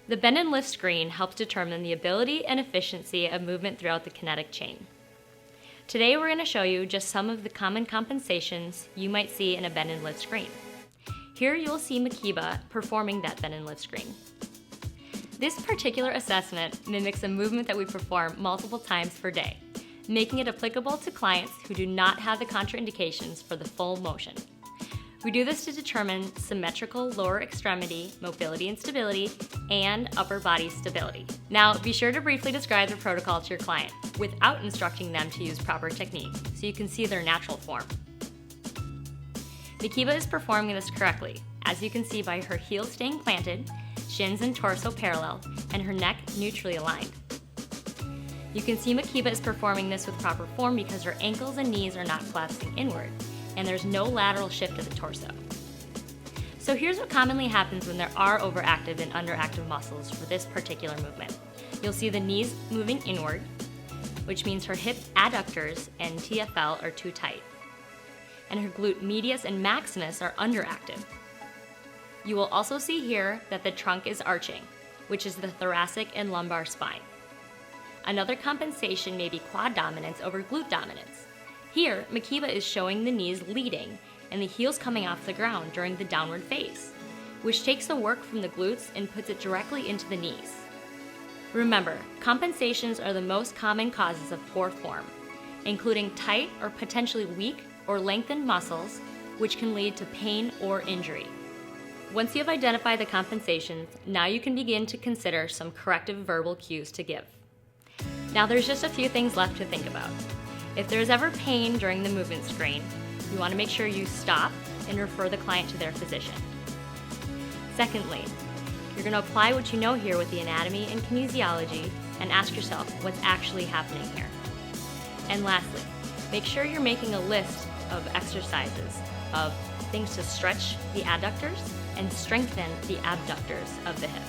The bend and lift screen helps determine the ability and efficiency of movement throughout the kinetic chain. Today we're going to show you just some of the common compensations you might see in a bend and lift screen. Here you'll see Makeba performing that bend and lift screen. This particular assessment mimics a movement that we perform multiple times per day, making it applicable to clients who do not have the contraindications for the full motion. We do this to determine symmetrical lower extremity mobility and stability and upper body stability. Now, be sure to briefly describe the protocol to your client without instructing them to use proper technique so you can see their natural form. Akiba is performing this correctly, as you can see by her heels staying planted, shins and torso parallel, and her neck neutrally aligned. You can see Makeba is performing this with proper form because her ankles and knees are not collapsing inward, and there's no lateral shift of the torso. So here's what commonly happens when there are overactive and underactive muscles for this particular movement. You'll see the knees moving inward, which means her hip adductors and TFL are too tight, and her glute medius and maximus are underactive. You will also see here that the trunk is arching, which is the thoracic and lumbar spine. Another compensation may be quad dominance over glute dominance. Here, Makeba is showing the knees leading and the heels coming off the ground during the downward phase, which takes the work from the glutes and puts it directly into the knees. Remember, compensations are the most common causes of poor form, including tight or potentially weak or lengthened muscles, which can lead to pain or injury. Once you have identified the compensations, now you can begin to consider some corrective verbal cues to give. Now there's just a few things left to think about. If there's ever pain during the movement screen, you want to make sure you stop and refer the client to their physician. Secondly, you're going to apply what you know here with the anatomy and kinesiology and ask yourself what's actually happening here. And lastly, make sure you're making a list of exercises of things to stretch the adductors and strengthen the abductors of the hip.